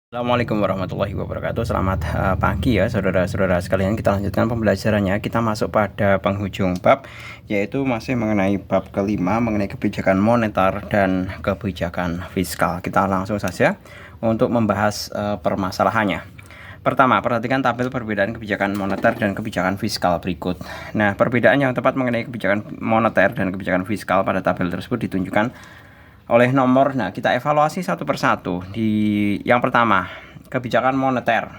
Assalamualaikum warahmatullahi wabarakatuh. Selamat pagi ya saudara-saudara sekalian. Kita lanjutkan pembelajarannya. Kita masuk pada penghujung bab, yaitu masih mengenai bab kelima, mengenai kebijakan moneter dan kebijakan fiskal. Kita langsung saja untuk membahas permasalahannya. Pertama, perhatikan tabel perbedaan kebijakan moneter dan kebijakan fiskal berikut. Nah, perbedaan yang tepat mengenai kebijakan moneter dan kebijakan fiskal pada tabel tersebut ditunjukkan oleh nomor. Nah, kita evaluasi satu persatu. Di yang pertama, kebijakan moneter.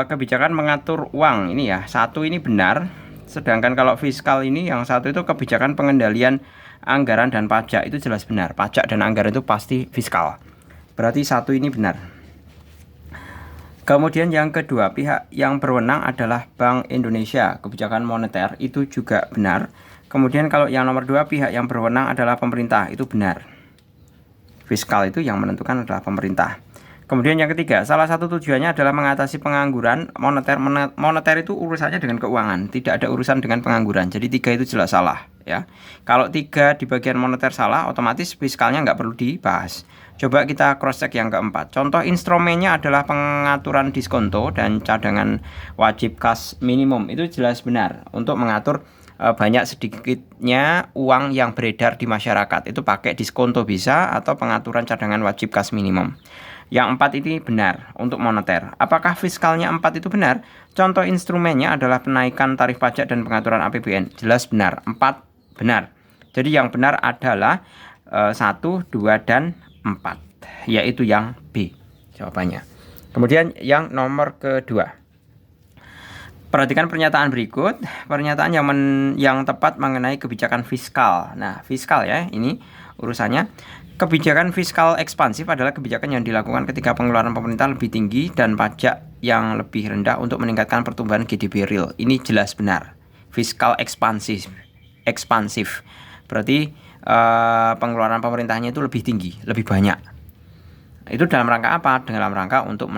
Kebijakan mengatur uang ini ya, satu ini benar. Sedangkan kalau fiskal ini yang satu itu kebijakan pengendalian anggaran dan pajak, itu jelas benar. Pajak dan anggaran itu pasti fiskal. Berarti satu ini benar. Kemudian yang kedua, pihak yang berwenang adalah Bank Indonesia. Kebijakan moneter itu juga benar. Kemudian kalau yang nomor 2, pihak yang berwenang adalah pemerintah, itu benar. Fiskal itu yang menentukan adalah pemerintah. Kemudian yang ketiga, salah satu tujuannya adalah mengatasi pengangguran. Moneter itu urusannya dengan keuangan, tidak ada urusan dengan pengangguran. Jadi 3 itu jelas salah ya. Kalau 3 di bagian moneter salah, otomatis fiskalnya nggak perlu dibahas. Coba kita cross check yang keempat. Contoh instrumennya adalah pengaturan diskonto dan cadangan wajib kas minimum. Itu jelas benar untuk mengatur banyak sedikitnya uang yang beredar di masyarakat. Itu pakai diskonto bisa, atau pengaturan cadangan wajib kas minimum. Yang 4 ini benar untuk moneter. Apakah fiskalnya 4 itu benar? Contoh instrumennya adalah penaikan tarif pajak dan pengaturan APBN. Jelas benar, 4 benar. Jadi yang benar adalah 1, 2, dan 4, yaitu yang B jawabannya. Kemudian yang nomor kedua, perhatikan pernyataan berikut. Pernyataan yang tepat mengenai kebijakan fiskal. Nah, fiskal ya, ini urusannya. Kebijakan fiskal ekspansif adalah kebijakan yang dilakukan ketika pengeluaran pemerintah lebih tinggi dan pajak yang lebih rendah untuk meningkatkan pertumbuhan GDP real. Ini jelas benar. Fiskal ekspansif. Berarti pengeluaran pemerintahnya itu lebih tinggi, lebih banyak. Itu dalam rangka apa? Dalam rangka untuk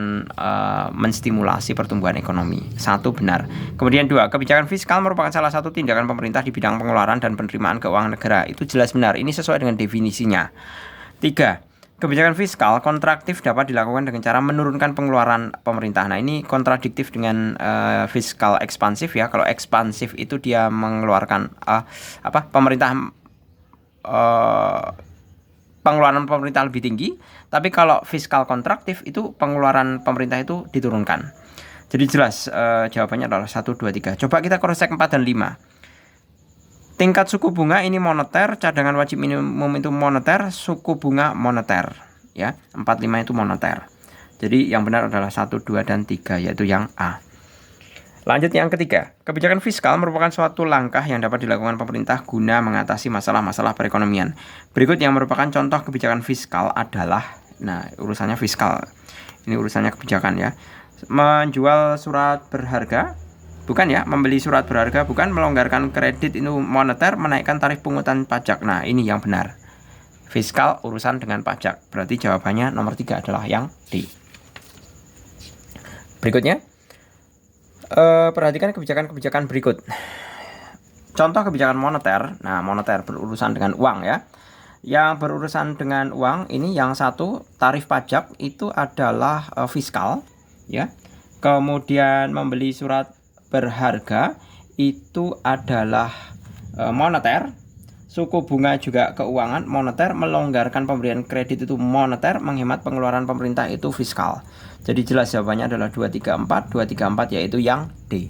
menstimulasi pertumbuhan ekonomi. 1 benar. Kemudian 2, kebijakan fiskal merupakan salah satu tindakan pemerintah di bidang pengeluaran dan penerimaan keuangan negara. Itu jelas benar. Ini sesuai dengan definisinya. 3, kebijakan fiskal kontraktif dapat dilakukan dengan cara menurunkan pengeluaran pemerintah. Nah, ini kontradiktif dengan fiskal ekspansif ya. Kalau ekspansif itu dia mengeluarkan pemerintah pengeluaran pemerintah lebih tinggi, tapi kalau fiskal kontraktif itu pengeluaran pemerintah itu diturunkan. Jadi jelas jawabannya adalah 1, 2, 3. Coba kita cross check 4 dan 5. Tingkat suku bunga ini moneter, cadangan wajib minimum itu moneter, suku bunga moneter ya. 4, 5 itu moneter. Jadi yang benar adalah 1, 2, dan 3, yaitu yang A. Lanjut yang ketiga, kebijakan fiskal merupakan suatu langkah yang dapat dilakukan pemerintah guna mengatasi masalah-masalah perekonomian. Berikut yang merupakan contoh kebijakan fiskal adalah, nah urusannya fiskal, ini urusannya kebijakan ya. Menjual surat berharga, bukan ya. Membeli surat berharga, bukan. Melonggarkan kredit, itu moneter. Menaikkan tarif pungutan pajak. Nah, ini yang benar. Fiskal urusan dengan pajak. Berarti jawabannya nomor 3 adalah yang D. Berikutnya, perhatikan kebijakan-kebijakan berikut. Contoh kebijakan moneter. Nah, moneter berurusan dengan uang ya. Yang berurusan dengan uang ini yang 1, tarif pajak itu adalah fiskal ya. Kemudian membeli surat berharga itu adalah moneter. Suku bunga juga keuangan, moneter. Melonggarkan pemberian kredit itu moneter. Menghemat pengeluaran pemerintah itu fiskal. Jadi jelas jawabannya adalah 2, 3, 4. 2, 3, 4 yaitu yang D.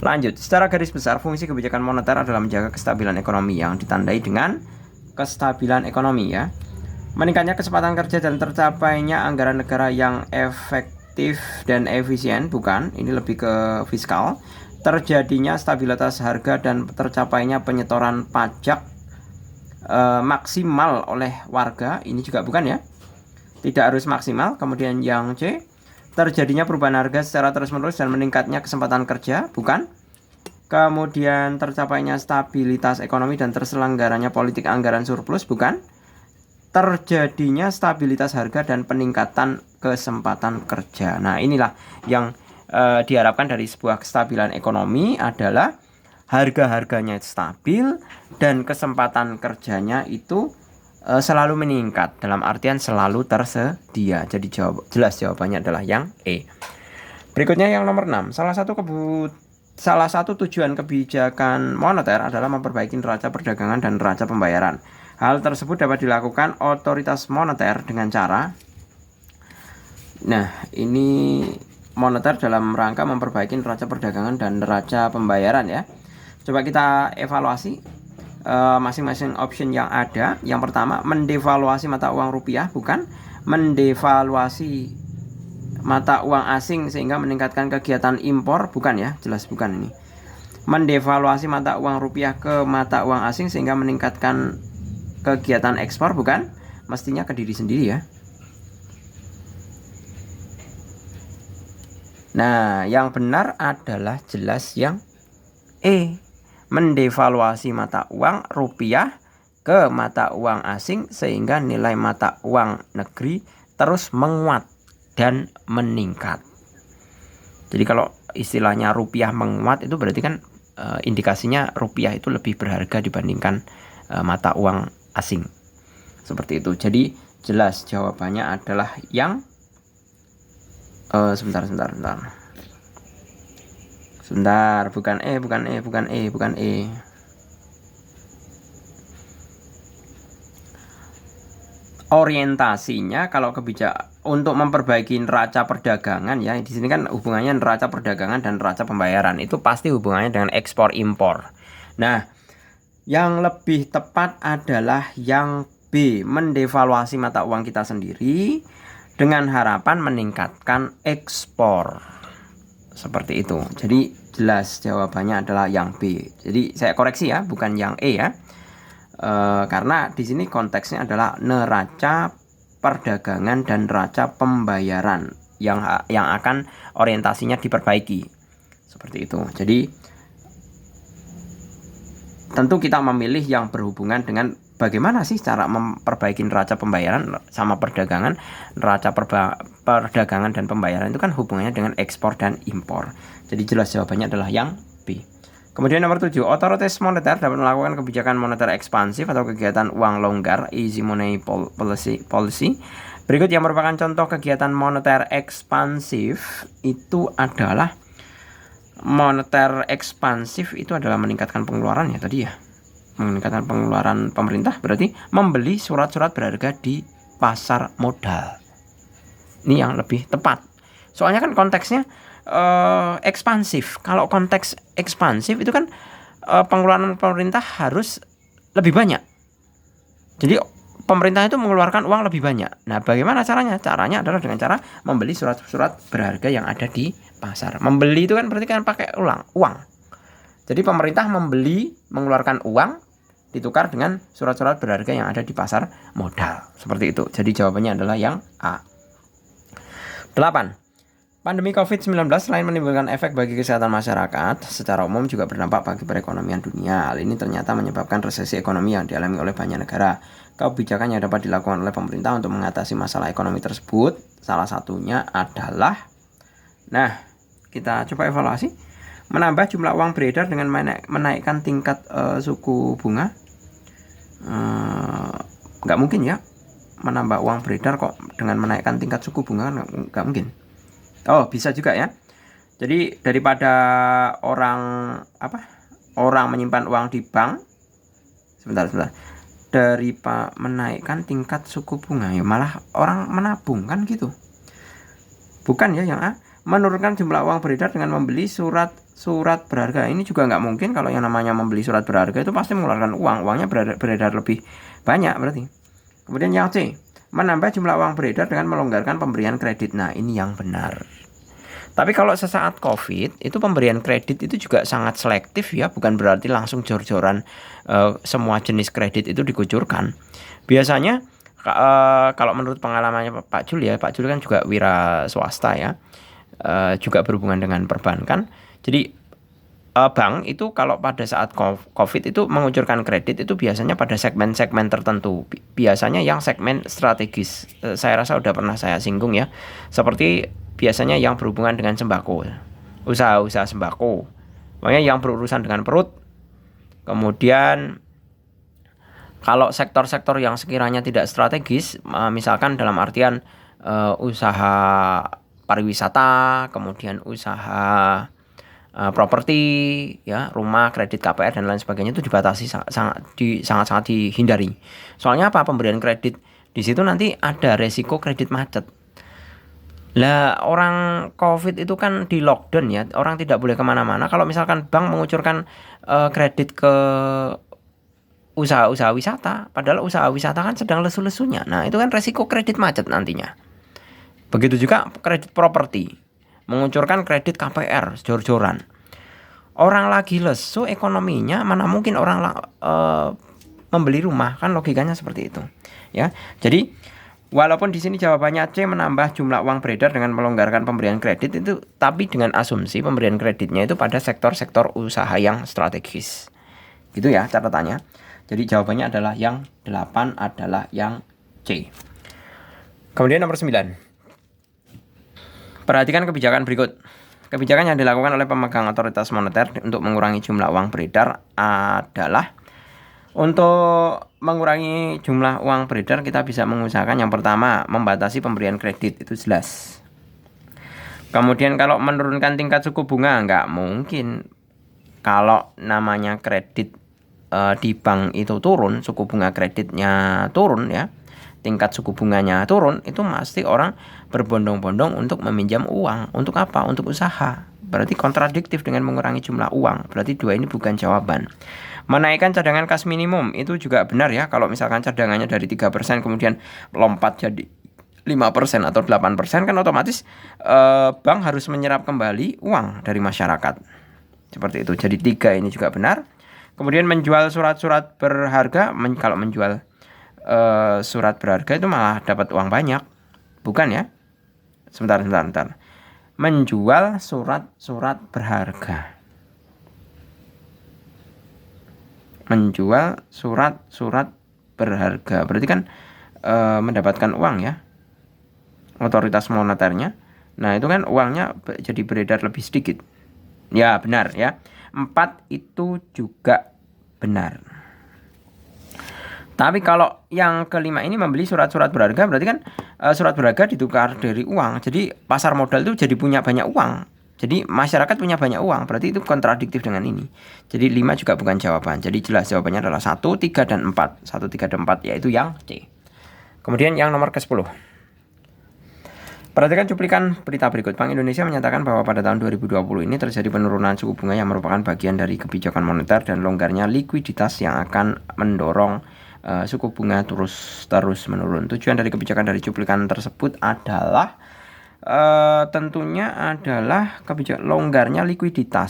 Lanjut, secara garis besar fungsi kebijakan moneter adalah menjaga kestabilan ekonomi yang ditandai dengan kestabilan ekonomi ya. Meningkatnya kecepatan kerja dan tercapainya anggaran negara yang efektif dan efisien, bukan. Ini lebih ke fiskal. Terjadinya stabilitas harga dan tercapainya penyetoran pajak maksimal oleh warga, ini juga bukan ya. Tidak harus maksimal. Kemudian yang C, terjadinya perubahan harga secara terus-menerus dan meningkatnya kesempatan kerja, bukan. Kemudian tercapainya stabilitas ekonomi dan terselenggaranya politik anggaran surplus, bukan. Terjadinya stabilitas harga dan peningkatan kesempatan kerja. Nah, inilah yang diharapkan dari sebuah kestabilan ekonomi adalah harga-harganya stabil dan kesempatan kerjanya itu selalu meningkat, dalam artian selalu tersedia. Jadi jelas jawabannya adalah yang E. Berikutnya yang nomor 6. Salah satu tujuan kebijakan moneter adalah memperbaiki neraca perdagangan dan neraca pembayaran. Hal tersebut dapat dilakukan otoritas moneter dengan cara, nah ini moneter dalam rangka memperbaiki neraca perdagangan dan neraca pembayaran ya. Coba kita evaluasi masing-masing option yang ada. Yang pertama, mendevaluasi mata uang rupiah, bukan. Mendevaluasi mata uang asing sehingga meningkatkan kegiatan impor, bukan ya, jelas bukan ini. Mendevaluasi mata uang rupiah ke mata uang asing sehingga meningkatkan kegiatan ekspor, bukan. Mestinya ke diri sendiri ya. Nah, yang benar adalah jelas yang E. Mendevaluasi mata uang rupiah ke mata uang asing sehingga nilai mata uang negeri terus menguat dan meningkat. Jadi kalau istilahnya rupiah menguat itu berarti kan indikasinya rupiah itu lebih berharga dibandingkan mata uang asing. Seperti itu. Jadi jelas jawabannya adalah yang sebentar, bukan E. Orientasinya kalau untuk memperbaiki neraca perdagangan ya, di sini kan hubungannya neraca perdagangan dan neraca pembayaran itu pasti hubungannya dengan ekspor impor. Nah, yang lebih tepat adalah yang B, mendevaluasi mata uang kita sendiri dengan harapan meningkatkan ekspor. Seperti itu. Jadi jelas jawabannya adalah yang B. Jadi saya koreksi ya, bukan yang E ya. Karena di sini konteksnya adalah neraca perdagangan dan neraca pembayaran yang akan orientasinya diperbaiki. Seperti itu. Jadi tentu kita memilih yang berhubungan dengan bagaimana sih cara memperbaiki neraca pembayaran sama perdagangan. Neraca perdagangan dan pembayaran itu kan hubungannya dengan ekspor dan impor. Jadi jelas jawabannya adalah yang B. Kemudian nomor 7, otoritas moneter dapat melakukan kebijakan moneter ekspansif atau kegiatan uang longgar, easy money policy. Berikut yang merupakan contoh kegiatan moneter ekspansif itu adalah moneter ekspansif itu adalah meningkatkan pengeluaran ya tadi ya. Meningkatkan pengeluaran pemerintah berarti membeli surat-surat berharga di pasar modal. Ini yang lebih tepat. Soalnya kan konteksnya ekspansif. Kalau konteks ekspansif itu kan pengeluaran pemerintah harus lebih banyak. Jadi pemerintah itu mengeluarkan uang lebih banyak. Nah, bagaimana caranya? Caranya adalah dengan cara membeli surat-surat berharga yang ada di pasar. Membeli itu kan berarti kan pakai uang. Jadi pemerintah mengeluarkan uang ditukar dengan surat-surat berharga yang ada di pasar modal. Seperti itu. Jadi jawabannya adalah yang A. 8. Pandemi COVID-19 selain menimbulkan efek bagi kesehatan masyarakat, secara umum juga berdampak bagi perekonomian dunia. Hal ini ternyata menyebabkan resesi ekonomi yang dialami oleh banyak negara. Kebijakan yang dapat dilakukan oleh pemerintah untuk mengatasi masalah ekonomi tersebut, salah satunya adalah, nah, kita coba evaluasi, menambah jumlah uang beredar dengan menaikkan tingkat suku bunga. Nggak mungkin ya, menambah uang beredar kok dengan menaikkan tingkat suku bunga, nggak mungkin. Oh, bisa juga ya. Jadi daripada orang menyimpan uang di bank, sebentar. Daripada menaikkan tingkat suku bunga, ya malah orang menabung kan gitu. Bukan ya yang A. Menurunkan jumlah uang beredar dengan membeli surat berharga. Ini juga nggak mungkin. Kalau yang namanya membeli surat berharga itu pasti mengeluarkan uang. Uangnya beredar lebih banyak berarti. Kemudian yang C, menambah jumlah uang beredar dengan melonggarkan pemberian kredit. Nah, ini yang benar. Tapi kalau sesaat COVID, itu pemberian kredit itu juga sangat selektif ya. Bukan berarti langsung jor-joran semua jenis kredit itu dikucurkan. Biasanya, kalau menurut pengalamannya Pak Jul ya, Pak Jul kan juga wira swasta ya. Juga berhubungan dengan perbankan. Jadi bank itu kalau pada saat COVID itu mengucurkan kredit itu biasanya pada segmen-segmen tertentu. Biasanya yang segmen strategis. Saya rasa udah pernah saya singgung ya. Seperti biasanya yang berhubungan dengan sembako. Usaha-usaha sembako. Makanya yang berurusan dengan perut. Kemudian Kalau sektor-sektor yang sekiranya tidak strategis, misalkan dalam artian usaha pariwisata, kemudian usaha properti, ya, rumah, kredit KPR dan lain sebagainya, itu dibatasi, sangat-sangat dihindari. Soalnya apa? Pemberian kredit di situ nanti ada resiko kredit macet. Lah, orang COVID itu kan di lockdown ya, orang tidak boleh kemana-mana. Kalau misalkan bank mengucurkan kredit ke usaha-usaha wisata, padahal usaha wisata kan sedang lesu-lesunya. Nah, itu kan resiko kredit macet nantinya. Begitu juga kredit properti, mengucurkan kredit KPR jor-joran. Orang lagi lesu ekonominya, mana mungkin orang membeli rumah, kan logikanya seperti itu. Ya, jadi walaupun di sini jawabannya C, menambah jumlah uang beredar dengan melonggarkan pemberian kredit itu, tapi dengan asumsi pemberian kreditnya itu pada sektor-sektor usaha yang strategis. Gitu ya catatannya. Jadi jawabannya adalah yang 8 adalah yang C. Kemudian nomor 9. Perhatikan kebijakan berikut. Kebijakan yang dilakukan oleh pemegang otoritas moneter untuk mengurangi jumlah uang beredar adalah, untuk mengurangi jumlah uang beredar kita bisa mengusahakan yang pertama, membatasi pemberian kredit, itu jelas. Kemudian kalau menurunkan tingkat suku bunga, nggak mungkin. Kalau namanya kredit di bank itu turun, suku bunga kreditnya turun ya, tingkat suku bunganya turun, itu pasti orang berbondong-bondong untuk meminjam uang. Untuk apa? Untuk usaha. Berarti kontradiktif dengan mengurangi jumlah uang. Berarti dua ini bukan jawaban. Menaikkan cadangan kas minimum itu juga benar ya. Kalau misalkan cadangannya dari 3% kemudian lompat jadi 5% atau 8%, kan otomatis bank harus menyerap kembali uang dari masyarakat. Seperti itu. Jadi 3 ini juga benar. Kemudian menjual surat-surat berharga, kalau menjual surat berharga itu malah dapat uang banyak. Bukan ya? Sebentar. Menjual surat-surat berharga. Menjual surat-surat berharga. Berarti kan mendapatkan uang ya. Otoritas moneternya. Nah, itu kan uangnya jadi beredar lebih sedikit. Ya, benar ya. 4 itu juga benar. Tapi kalau yang kelima ini membeli surat-surat berharga, berarti kan surat berharga ditukar dari uang. Jadi pasar modal itu jadi punya banyak uang. Jadi masyarakat punya banyak uang, berarti itu kontradiktif dengan ini. Jadi 5 juga bukan jawaban. Jadi jelas jawabannya adalah 1, 3, dan 4. 1, 3, dan 4 yaitu yang C. Kemudian yang nomor ke-10. Perhatikan cuplikan berita berikut. Bank Indonesia menyatakan bahwa pada tahun 2020 ini terjadi penurunan suku bunga yang merupakan bagian dari kebijakan moneter dan longgarnya likuiditas yang akan mendorong suku bunga terus menurun. Tujuan dari kebijakan dari cuplikan tersebut adalah tentunya adalah kebijakan longgarnya likuiditas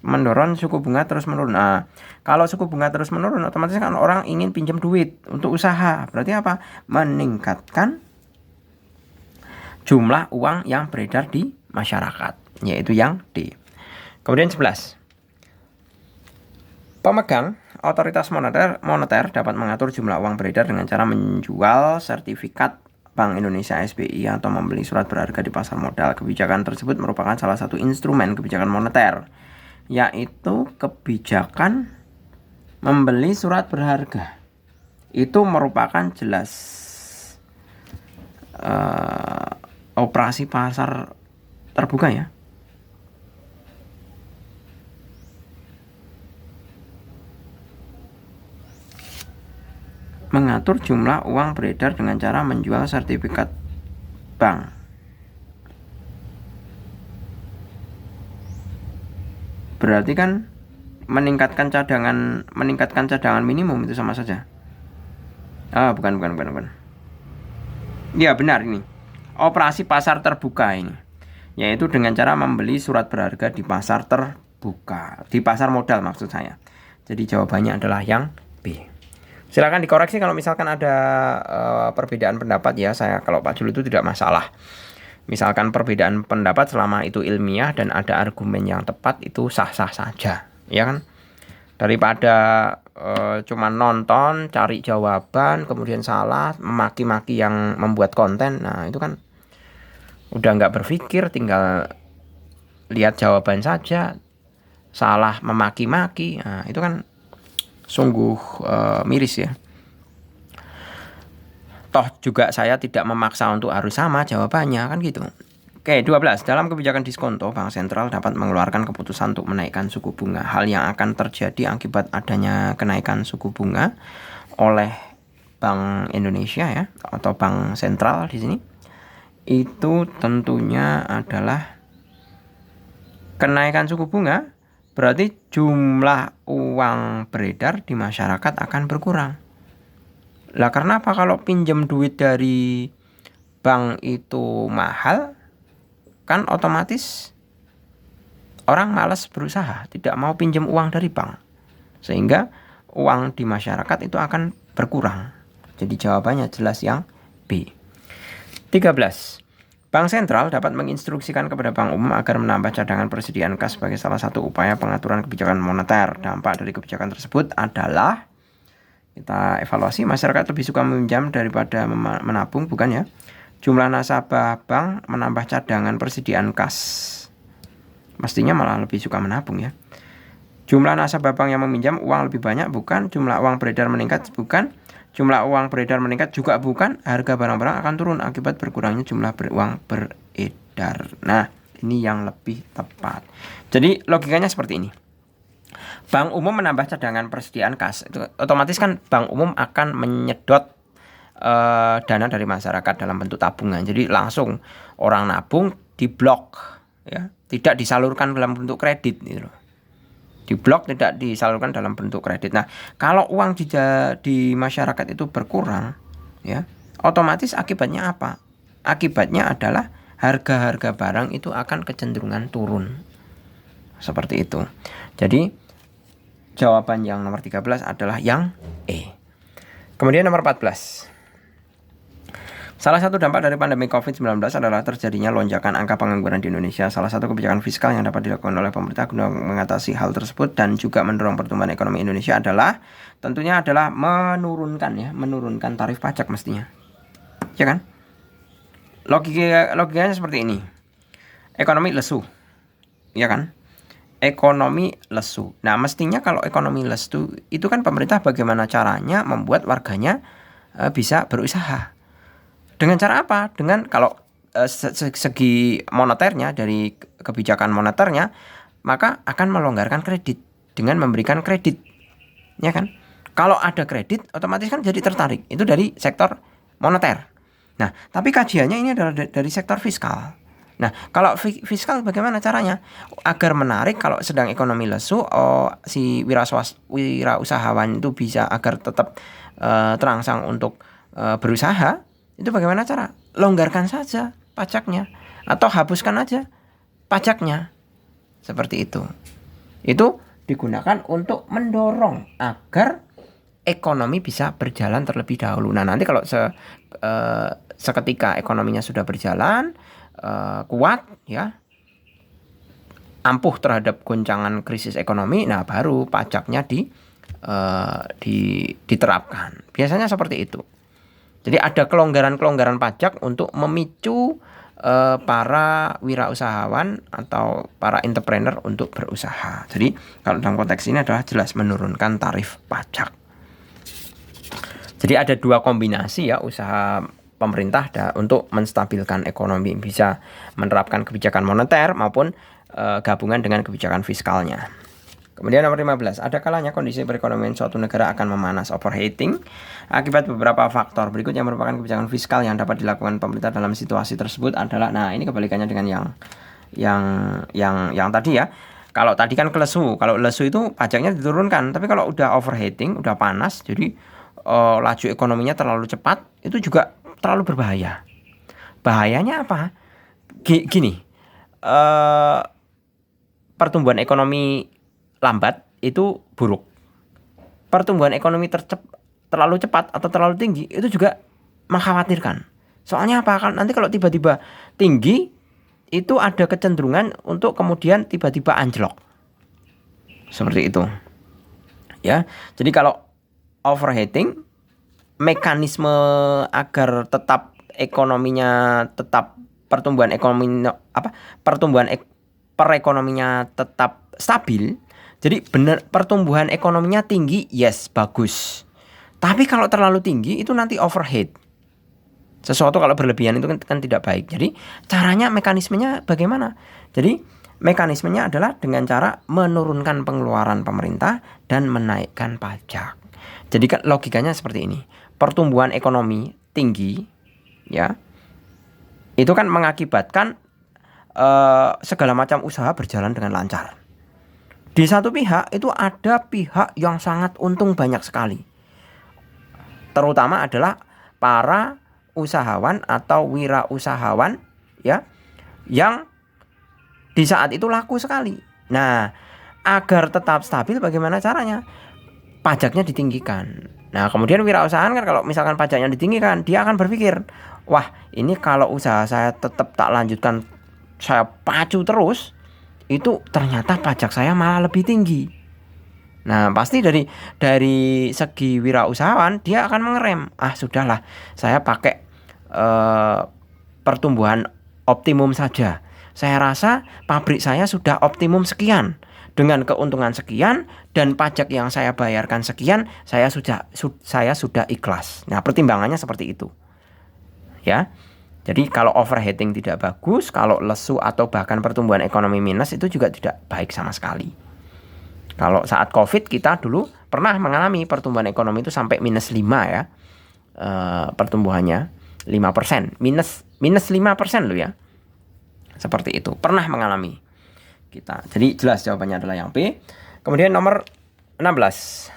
mendorong suku bunga terus menurun. Nah, kalau suku bunga terus menurun, otomatis kan orang ingin pinjam duit untuk usaha. Berarti apa? Meningkatkan jumlah uang yang beredar di masyarakat, yaitu yang D. Kemudian 11. Pemegang otoritas moneter dapat mengatur jumlah uang beredar dengan cara menjual sertifikat Bank Indonesia SBI atau membeli surat berharga di pasar modal. Kebijakan tersebut merupakan salah satu instrumen kebijakan moneter, yaitu kebijakan membeli surat berharga. Itu merupakan jelas operasi pasar terbuka ya. Mengatur jumlah uang beredar dengan cara menjual sertifikat bank. Berarti kan meningkatkan cadangan minimum, itu sama saja. Bukan. Ya, benar ini. Operasi pasar terbuka ini, yaitu dengan cara membeli surat berharga di pasar terbuka, di pasar modal maksud saya. Jadi jawabannya adalah yang B. Silakan dikoreksi kalau misalkan ada perbedaan pendapat ya. Kalau Pak Jul itu tidak masalah. Misalkan perbedaan pendapat selama itu ilmiah dan ada argumen yang tepat, itu sah-sah saja, ya kan? Daripada cuma nonton, cari jawaban, kemudian salah, memaki-maki yang membuat konten. Nah, itu kan udah nggak berpikir, tinggal lihat jawaban saja, salah memaki-maki. Nah, itu kan sungguh miris ya. toh juga saya tidak memaksa untuk harus sama jawabannya, kan gitu. Oke, 12. Dalam kebijakan diskonto, Bank Sentral dapat mengeluarkan keputusan untuk menaikkan suku bunga. Hal yang akan terjadi akibat adanya kenaikan suku bunga oleh Bank Indonesia ya, atau Bank Sentral di sini, itu tentunya adalah kenaikan suku bunga, berarti jumlah uang beredar di masyarakat akan berkurang. Lah karena apa? Kalau pinjam duit dari bank itu mahal, kan otomatis orang malas berusaha, tidak mau pinjam uang dari bank. Sehingga uang di masyarakat itu akan berkurang. Jadi jawabannya jelas yang B. 13. Bank Sentral dapat menginstruksikan kepada Bank Umum agar menambah cadangan persediaan kas sebagai salah satu upaya pengaturan kebijakan moneter. Dampak dari kebijakan tersebut adalah, kita evaluasi, masyarakat lebih suka meminjam daripada menabung, bukan ya? Jumlah nasabah bank menambah cadangan persediaan kas. Mestinya malah lebih suka menabung ya. Jumlah nasabah bank yang meminjam uang lebih banyak, bukan. Jumlah uang beredar meningkat, bukan. Jumlah uang beredar meningkat juga bukan. Harga barang-barang akan turun akibat berkurangnya jumlah uang beredar. Nah, ini yang lebih tepat. Jadi logikanya seperti ini. Bank Umum menambah cadangan persediaan kas. Itu otomatis kan Bank Umum akan menyedot dana dari masyarakat dalam bentuk tabungan. Jadi langsung orang nabung diblok ya, tidak disalurkan dalam bentuk kredit gitu loh. Diblok, tidak disalurkan dalam bentuk kredit. Nah, kalau uang di masyarakat itu berkurang ya, otomatis akibatnya apa? Akibatnya adalah harga-harga barang itu akan kecenderungan turun. Seperti itu. Jadi jawaban yang nomor 13 adalah yang E. Kemudian nomor 14. Salah satu dampak dari pandemi COVID-19 adalah terjadinya lonjakan angka pengangguran di Indonesia. Salah satu kebijakan fiskal yang dapat dilakukan oleh pemerintah guna mengatasi hal tersebut dan juga mendorong pertumbuhan ekonomi Indonesia adalah tentunya adalah menurunkan tarif pajak mestinya. Ya kan? Logikanya seperti ini. Ekonomi lesu. Ya kan? Ekonomi lesu. Nah, mestinya kalau ekonomi lesu itu kan pemerintah bagaimana caranya membuat warganya bisa berusaha. Dengan cara apa? Dengan kalau segi moneternya, dari kebijakan moneternya, maka akan melonggarkan kredit dengan memberikan kredit. Ya kan? Kalau ada kredit, otomatis kan jadi tertarik. Itu dari sektor moneter. Nah, tapi kajiannya ini adalah dari sektor fiskal. Nah, kalau fiskal bagaimana caranya? Agar menarik kalau sedang ekonomi lesu, si wirausahawan itu bisa agar tetap terangsang untuk berusaha. Itu bagaimana cara? Longgarkan saja pajaknya atau hapuskan aja pajaknya. Seperti itu. Itu digunakan untuk mendorong agar ekonomi bisa berjalan terlebih dahulu. Nah, nanti kalau seketika ekonominya sudah berjalan kuat ya, ampuh terhadap goncangan krisis ekonomi, nah baru pajaknya diterapkan. Biasanya seperti itu. Jadi ada kelonggaran-kelonggaran pajak untuk memicu para wirausahawan atau para entrepreneur untuk berusaha. Jadi kalau dalam konteks ini adalah jelas menurunkan tarif pajak. Jadi ada dua kombinasi ya usaha pemerintah untuk menstabilkan ekonomi, bisa menerapkan kebijakan moneter maupun gabungan dengan kebijakan fiskalnya. Kemudian nomor 15, ada kalanya kondisi perekonomian suatu negara akan memanas, overheating, akibat beberapa faktor. Berikut yang merupakan kebijakan fiskal yang dapat dilakukan pemerintah dalam situasi tersebut adalah, nah ini kebalikannya dengan yang tadi ya. Kalau tadi kan lesu, kalau lesu itu pajaknya diturunkan, tapi kalau udah overheating, udah panas, jadi laju ekonominya terlalu cepat, itu juga terlalu berbahaya. Bahayanya apa? Gini, pertumbuhan ekonomi lambat itu buruk. Pertumbuhan ekonomi terlalu cepat atau terlalu tinggi itu juga mengkhawatirkan. Soalnya apa? Kan nanti kalau tiba-tiba tinggi itu ada kecenderungan untuk kemudian tiba-tiba anjlok. Seperti itu. Ya. Jadi kalau overheating, mekanisme agar tetap ekonominya tetap perekonominya tetap stabil. Jadi benar pertumbuhan ekonominya tinggi, yes, bagus. Tapi kalau terlalu tinggi itu nanti overheat. Sesuatu kalau berlebihan itu kan tidak baik. Jadi caranya, mekanismenya bagaimana? Jadi mekanismenya adalah dengan cara menurunkan pengeluaran pemerintah dan menaikkan pajak. Jadi kan logikanya seperti ini. Pertumbuhan ekonomi tinggi, ya, itu kan mengakibatkan segala macam usaha berjalan dengan lancar. Di satu pihak itu ada pihak yang sangat untung banyak sekali. Terutama adalah para usahawan atau wirausahawan, ya, yang di saat itu laku sekali. Nah, agar tetap stabil bagaimana caranya? Pajaknya ditinggikan. Nah, kemudian wirausahawan kan kalau misalkan pajaknya ditinggikan, dia akan berpikir, wah, ini kalau usaha saya tetap tak lanjutkan, saya pacu terus, itu ternyata pajak saya malah lebih tinggi. Nah, pasti dari segi wirausahawan dia akan mengerem. Ah, sudahlah, saya pakai pertumbuhan optimum saja. Saya rasa pabrik saya sudah optimum sekian. Dengan keuntungan sekian dan pajak yang saya bayarkan sekian, saya sudah ikhlas. Nah, pertimbangannya seperti itu. Ya. Jadi kalau overheating tidak bagus, kalau lesu atau bahkan pertumbuhan ekonomi minus itu juga tidak baik sama sekali. Kalau saat Covid kita dulu pernah mengalami pertumbuhan ekonomi itu sampai minus 5 ya. Pertumbuhannya 5%, minus 5% loh ya. Seperti itu, pernah mengalami kita. Jadi jelas jawabannya adalah yang B. Kemudian nomor 16.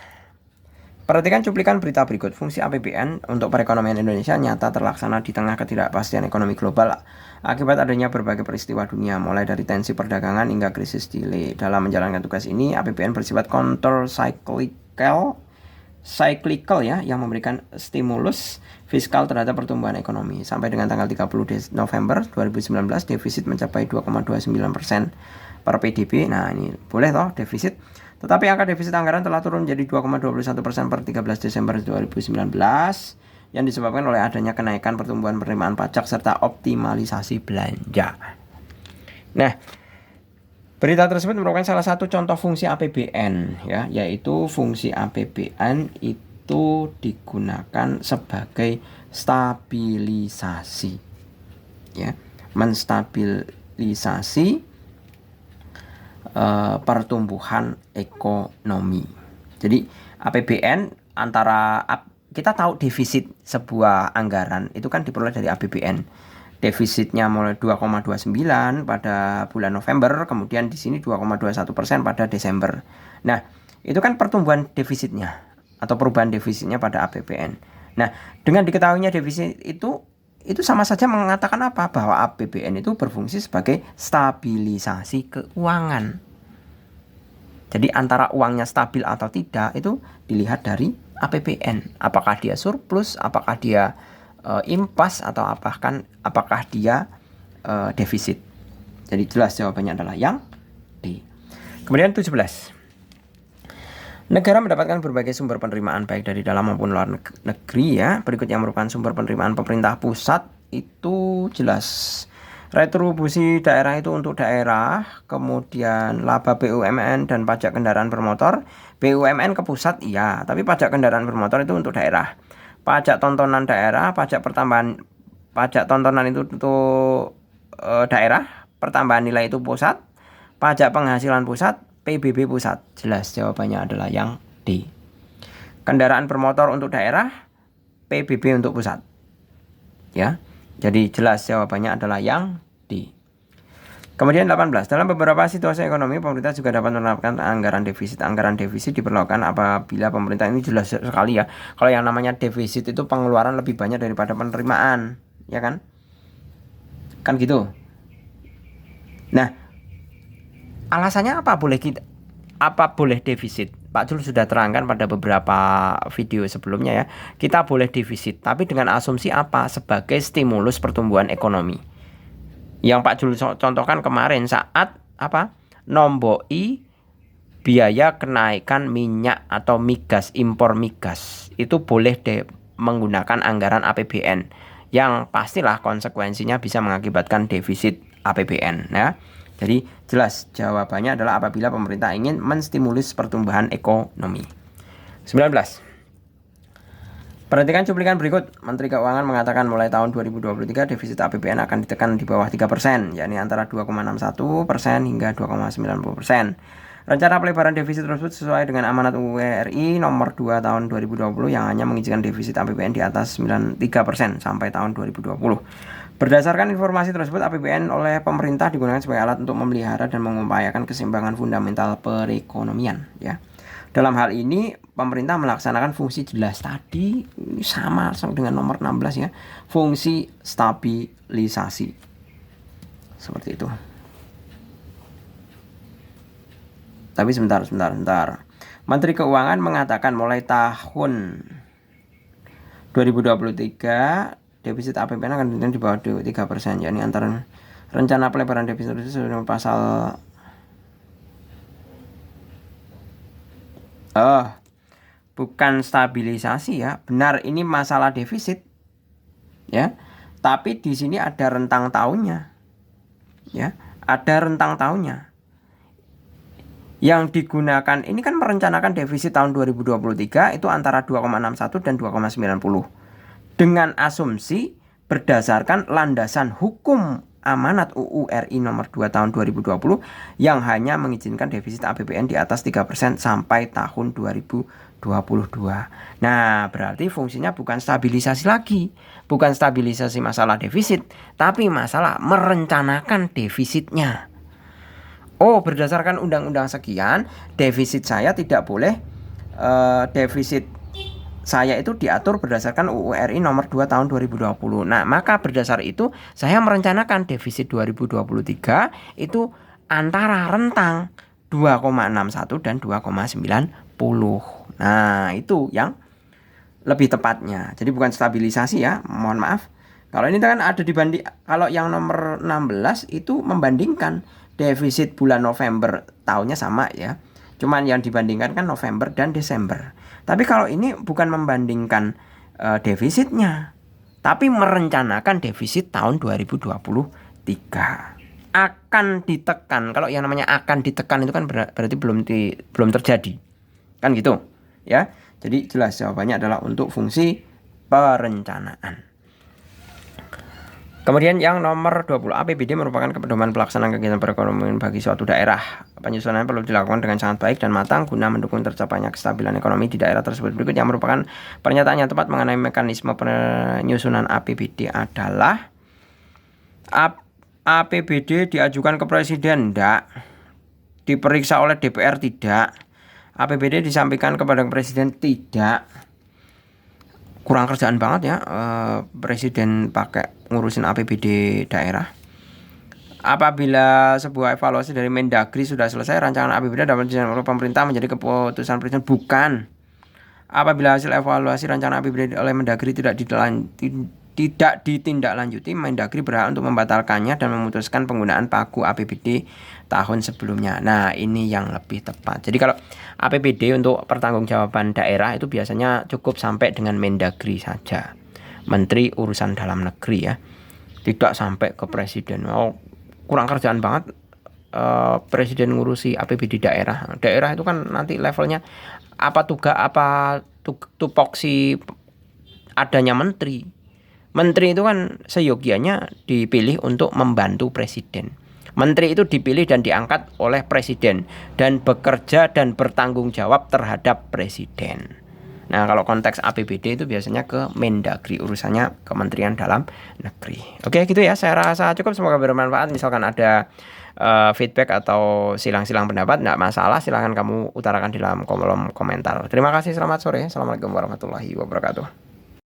Perhatikan cuplikan berita berikut. Fungsi APBN untuk perekonomian Indonesia nyata terlaksana di tengah ketidakpastian ekonomi global akibat adanya berbagai peristiwa dunia, mulai dari tensi perdagangan hingga krisis delay. Dalam menjalankan tugas ini, APBN bersifat counter cyclical ya, yang memberikan stimulus fiskal terhadap pertumbuhan ekonomi. Sampai dengan tanggal 30 November 2019, defisit mencapai 2,29% per PDB. Nah, ini boleh toh defisit. Tetapi angka defisit anggaran telah turun menjadi 2,21% per 13 Desember 2019 yang disebabkan oleh adanya kenaikan pertumbuhan penerimaan pajak serta optimalisasi belanja. Nah, berita tersebut merupakan salah satu contoh fungsi APBN ya, yaitu fungsi APBN itu digunakan sebagai stabilisasi ya, menstabilisasi pertumbuhan ekonomi. Jadi APBN antara kita tahu defisit sebuah anggaran itu kan diperoleh dari APBN. Defisitnya mulai 2,29 pada bulan November, kemudian di sini 2,21% pada Desember. Nah, itu kan pertumbuhan defisitnya atau perubahan defisitnya pada APBN. Nah, dengan diketahuinya defisit itu sama saja mengatakan apa? Bahwa APBN itu berfungsi sebagai stabilisasi keuangan. Jadi antara uangnya stabil atau tidak itu dilihat dari APBN. Apakah dia surplus, apakah dia impas, atau apakah dia defisit. Jadi jelas jawabannya adalah yang D. Kemudian 17. Negara mendapatkan berbagai sumber penerimaan baik dari dalam maupun luar negeri ya. Berikut yang merupakan sumber penerimaan pemerintah pusat itu jelas. Retribusi daerah itu untuk daerah, kemudian laba BUMN dan pajak kendaraan bermotor. BUMN ke pusat iya, tapi pajak kendaraan bermotor itu untuk daerah. Pajak tontonan daerah, pajak tontonan itu untuk daerah, pertambahan nilai itu pusat, pajak penghasilan pusat, PBB pusat. Jelas jawabannya adalah yang D. Kendaraan bermotor untuk daerah, PBB untuk pusat. Ya. Jadi jelas jawabannya adalah yang D. Kemudian 18. Dalam beberapa situasi ekonomi, pemerintah juga dapat menerapkan anggaran defisit. Anggaran defisit diperlakukan apabila pemerintah, ini jelas sekali ya. Kalau yang namanya defisit itu pengeluaran lebih banyak daripada penerimaan, ya kan? Kan gitu. Nah, alasannya apa boleh defisit? Pak Jul sudah terangkan pada beberapa video sebelumnya ya. Kita boleh defisit, tapi dengan asumsi apa? Sebagai stimulus pertumbuhan ekonomi. Yang Pak Jul contohkan kemarin saat nomboi biaya kenaikan minyak atau migas, impor migas. Itu boleh menggunakan anggaran APBN. Yang pastilah konsekuensinya bisa mengakibatkan defisit APBN ya. Jadi jelas jawabannya adalah apabila pemerintah ingin menstimulus pertumbuhan ekonomi. 19. Perhatikan cuplikan berikut. Menteri Keuangan mengatakan mulai tahun 2023 defisit APBN akan ditekan di bawah 3%, yakni antara 2,61% hingga 2,90%. Rencana pelebaran defisit tersebut sesuai dengan amanat UU RI nomor 2 tahun 2020 yang hanya mengizinkan defisit APBN di atas 93% sampai tahun 2020. Berdasarkan informasi tersebut, APBN oleh pemerintah digunakan sebagai alat untuk memelihara dan mengupayakan keseimbangan fundamental perekonomian, ya. Dalam hal ini, pemerintah melaksanakan fungsi jelas tadi sama dengan nomor 16 ya, fungsi stabilisasi. Seperti itu. Tapi sebentar. Menteri Keuangan mengatakan mulai tahun 2023 defisit APBN akan ditentukan di bawah 3%, yakni antara rencana pelebaran defisit itu sesuai dengan pasal bukan stabilisasi ya. Benar, ini masalah defisit. Ya. Tapi di sini ada rentang tahunnya. Ya, ada rentang tahunnya. Yang digunakan ini kan merencanakan defisit tahun 2023 itu antara 2,61 dan 2,90. Dengan asumsi berdasarkan landasan hukum amanat UU RI nomor 2 tahun 2020 yang hanya mengizinkan defisit APBN di atas 3% sampai tahun 2022. Nah, berarti fungsinya bukan stabilisasi lagi, bukan stabilisasi masalah defisit, tapi masalah merencanakan defisitnya. Oh, berdasarkan undang-undang sekian, defisit saya tidak boleh defisit saya itu diatur berdasarkan UU RI nomor 2 tahun 2020. Nah, maka berdasar itu saya merencanakan defisit 2023 itu antara rentang 2,61 dan 2,90. Nah, itu yang lebih tepatnya. Jadi bukan stabilisasi ya, mohon maaf. Kalau ini kan ada dibanding, kalau yang nomor 16 itu membandingkan defisit bulan November tahunnya sama ya. Cuman yang dibandingkan kan November dan Desember. Tapi kalau ini bukan membandingkan defisitnya, tapi merencanakan defisit tahun 2023 akan ditekan. Kalau yang namanya akan ditekan itu kan berarti belum terjadi, kan gitu ya. Jadi jelas jawabannya adalah untuk fungsi perencanaan. Kemudian yang nomor 20, APBD merupakan pedoman pelaksanaan kegiatan perekonomian bagi suatu daerah. Penyusunan perlu dilakukan dengan sangat baik dan matang guna mendukung tercapainya kestabilan ekonomi di daerah tersebut. Berikut yang merupakan pernyataan yang tepat mengenai mekanisme penyusunan APBD adalah APBD diajukan ke Presiden, tidak. Diperiksa oleh DPR, tidak. APBD disampaikan kepada Presiden, tidak. Kurang kerjaan banget ya Presiden pakai ngurusin APBD daerah. Apabila sebuah evaluasi dari Mendagri sudah selesai, rancangan APBD dapat dijalankan oleh pemerintah menjadi keputusan Presiden. Bukan. Apabila hasil evaluasi rancangan APBD oleh Mendagri tidak ditindaklanjuti, Mendagri berhak untuk membatalkannya dan memutuskan penggunaan pagu APBD tahun sebelumnya. Nah, ini yang lebih tepat. Jadi kalau APBD untuk pertanggungjawaban daerah itu biasanya cukup sampai dengan Mendagri saja, Menteri Urusan Dalam Negeri ya, tidak sampai ke Presiden. Oh, kurang kerjaan banget Presiden ngurusi APBD daerah. Daerah itu kan nanti levelnya tupoksi adanya menteri. Menteri itu kan seyogianya dipilih untuk membantu Presiden. Menteri itu dipilih dan diangkat oleh Presiden dan bekerja dan bertanggung jawab terhadap Presiden. Nah, kalau konteks APBD itu biasanya ke Mendagri, urusannya Kementerian Dalam Negeri. Oke, gitu ya. Saya rasa cukup, semoga bermanfaat. Misalkan ada feedback atau silang-silang pendapat, enggak masalah, silahkan kamu utarakan di dalam kolom komentar. Terima kasih, selamat sore. Assalamualaikum warahmatullahi wabarakatuh.